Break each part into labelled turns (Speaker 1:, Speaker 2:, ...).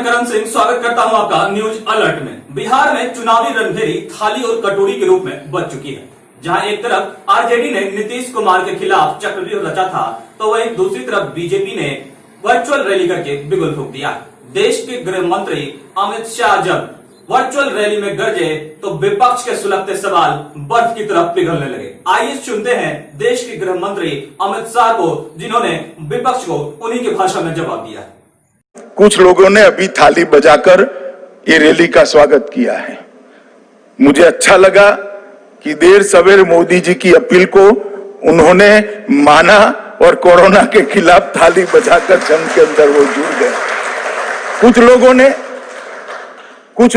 Speaker 1: करण सिंह स्वागत करता हूं आपका न्यूज अलर्ट में। बिहार में चुनावी रणभेरी थाली और कटोरी के रूप में बच चुकी है। जहां एक तरफ आरजेडी ने नीतीश कुमार के खिलाफ चक्रव्यूह रचा था, तो वहीं दूसरी तरफ बीजेपी ने वर्चुअल रैली करके बिगुल फूंक दिया। देश के गृह मंत्री अमित शाह जब वर्चुअल रैली में गरजे तो विपक्ष के सुलगते सवाल बर्फ की तरफ पिघलने लगे। आइए सुनते हैं देश के गृह मंत्री अमित शाह को, जिन्होंने विपक्ष को उन्हीं की भाषा में जवाब दिया।
Speaker 2: कुछ लोगों ने अभी थाली बजाकर ये रैली का स्वागत किया है। मुझे अच्छा लगा कि देर सवेर मोदी जी की अपील को उन्होंने माना और कोरोना के खिलाफ थाली बजाकर जंग के अंदर वो जुड़ गए। कुछ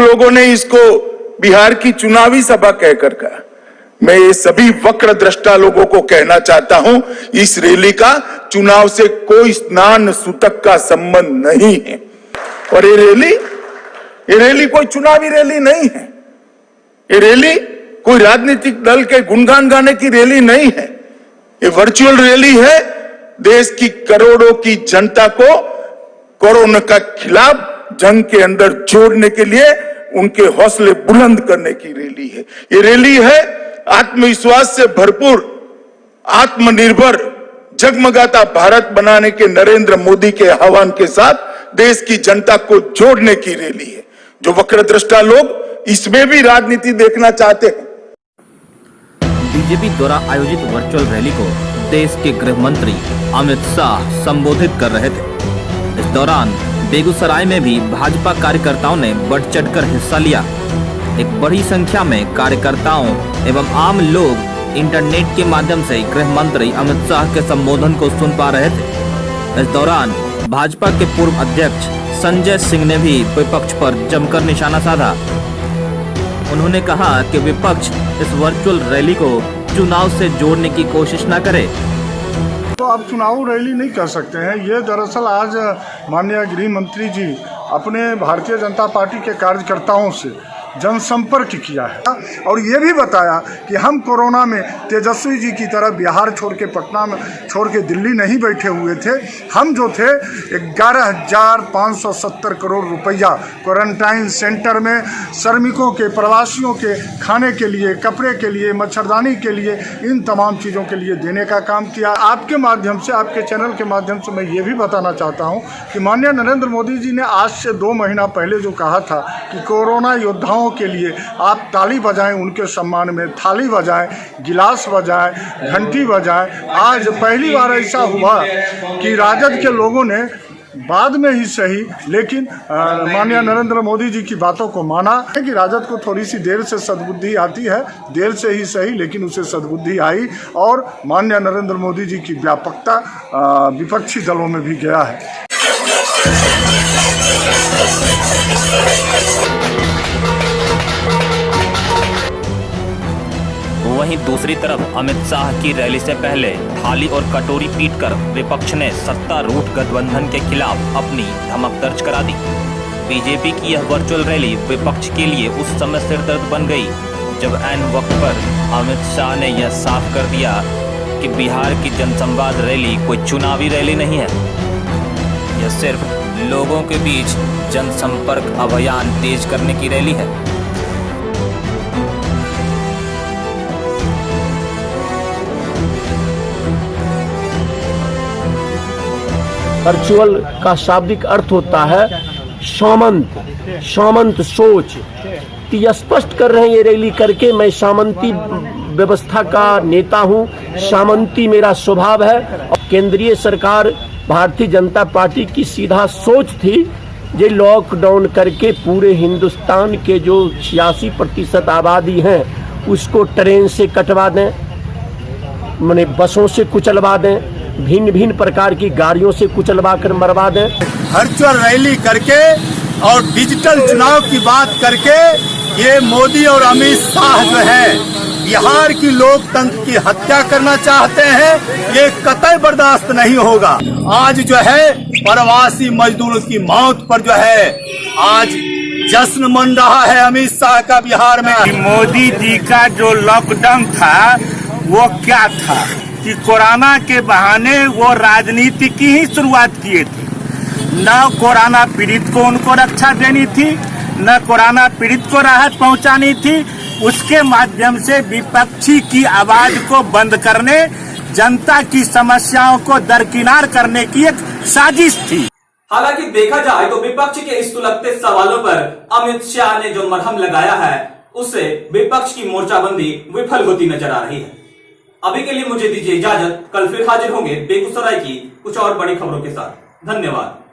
Speaker 2: लोगों ने इसको बिहार की चुनावी सभा कहकर कहा। मैं ये सभी वक्र दृष्टा लोगों को कहना चाहता हूं, इस रैली का चुनाव से कोई स्नान सूतक का संबंध नहीं है। और ये रैली कोई चुनावी रैली नहीं है। ये रैली कोई राजनीतिक दल के गुणगान गाने की रैली नहीं है। ये वर्चुअल रैली है। देश की करोड़ों की जनता को कोरोना के खिलाफ जंग के अंदर जोड़ने के लिए उनके हौसले बुलंद करने की रैली है। ये रैली है आत्मविश्वास से भरपूर, आत्मनिर्भर, जगमगाता भारत बनाने के नरेंद्र मोदी के आह्वान के साथ देश की जनता को जोड़ने की रैली है। जो वक्रदृष्टा लोग इसमें भी राजनीति देखना चाहते हैं।
Speaker 3: बीजेपी द्वारा आयोजित वर्चुअल रैली को देश के गृह मंत्री अमित शाह संबोधित कर रहे थे। इस दौरान बेगूसराय में भी भाजपा कार्यकर्ताओं ने बढ़ चढ़कर हिस्सा लिया। एक बड़ी संख्या में कार्यकर्ताओं एवं आम लोग इंटरनेट के माध्यम से गृह मंत्री अमित शाह के संबोधन को सुन पा रहे थे। इस दौरान भाजपा के पूर्व अध्यक्ष संजय सिंह ने भी विपक्ष पर जमकर निशाना साधा। उन्होंने कहा कि विपक्ष इस वर्चुअल रैली को चुनाव से जोड़ने की कोशिश न करे।
Speaker 4: तो आप चुनाव रैली नहीं कर सकते हैं। ये दरअसल आज माननीय गृह मंत्री जी अपने भारतीय जनता पार्टी के कार्यकर्ताओं से जनसंपर्क किया है और ये भी बताया कि हम कोरोना में तेजस्वी जी की तरह बिहार छोड़ के पटना में छोड़ के दिल्ली नहीं बैठे हुए थे। हम जो थे 11,570 करोड़ रुपया क्वारंटाइन सेंटर में श्रमिकों के, प्रवासियों के खाने के लिए, कपड़े के लिए, मच्छरदानी के लिए, इन तमाम चीज़ों के लिए देने का काम किया। आपके माध्यम से, आपके चैनल के माध्यम से मैं ये भी बताना चाहता हूँ कि माननीय नरेंद्र मोदी जी ने आज से 2 महीना पहले जो कहा था कि कोरोना योद्धाओं के लिए आप ताली बजाएं, उनके सम्मान में थाली बजाएं, गिलास बजाएं, घंटी बजाएं। आज पहली बार ऐसा हुआ कि राजद के लोगों ने बाद में ही सही, लेकिन माननीय नरेंद्र मोदी जी की बातों को माना है कि राजद को थोड़ी सी देर से सद्बुद्धि आती है, देर से ही सही, लेकिन उसे सद्बुद्धि आई और माननीय नरेंद्र मोदी जी की व्यापकता विपक्षी दलों में भी गया है।
Speaker 3: वहीं दूसरी तरफ अमित शाह की रैली से पहले थाली और कटोरी पीटकर विपक्ष ने सत्तारूढ़ गठबंधन के खिलाफ अपनी धमक दर्ज करा दी। बीजेपी की यह वर्चुअल रैली विपक्ष के लिए उस समय सिरदर्द बन गई जब ऐन वक्त पर अमित शाह ने यह साफ कर दिया कि बिहार की जनसंवाद रैली कोई चुनावी रैली नहीं है। यह सिर्फ लोगों के बीच जनसंपर्क अभियान तेज करने की रैली है।
Speaker 5: वर्चुअल का शाब्दिक अर्थ होता है सामंत सोच। तो यह स्पष्ट कर रहे हैं ये रैली करके, मैं सामंती व्यवस्था का नेता हूं, सामंती मेरा स्वभाव है। और केंद्रीय सरकार भारतीय जनता पार्टी की सीधा सोच थी ये लॉकडाउन करके पूरे हिंदुस्तान के जो 86% आबादी हैं उसको ट्रेन से कटवा दें, माने बसों से कुचलवा दें, भिन्न भिन्न प्रकार की गाड़ियों से कुचलवा कर मरवा दें।
Speaker 6: वर्चुअल रैली करके और डिजिटल चुनाव की बात करके ये मोदी और अमित शाह जो है बिहार की लोकतंत्र की हत्या करना चाहते हैं। ये कतई बर्दाश्त नहीं होगा। आज जो है प्रवासी मजदूरों की मौत पर जो है आज जश्न मन रहा है अमित शाह का बिहार में।
Speaker 7: मोदी जी का जो लॉकडाउन था वो क्या था कि कोरोना के बहाने वो राजनीति की ही शुरुआत किए थे। न कोरोना पीड़ित को उनको रक्षा देनी थी, न कोरोना पीड़ित को राहत पहुंचानी थी। उसके माध्यम से विपक्षी की आवाज को बंद करने, जनता की समस्याओं को दरकिनार करने की एक साजिश थी।
Speaker 1: हालांकि देखा जाए तो विपक्ष के इस सुलगते सवालों पर अमित शाह ने जो मरहम लगाया है उससे विपक्ष की मोर्चाबंदी विफल होती नजर आ रही है। अभी के लिए मुझे दीजिए इजाजत, कल फिर हाजिर होंगे बेगूसराय की कुछ और बड़ी खबरों के साथ। धन्यवाद।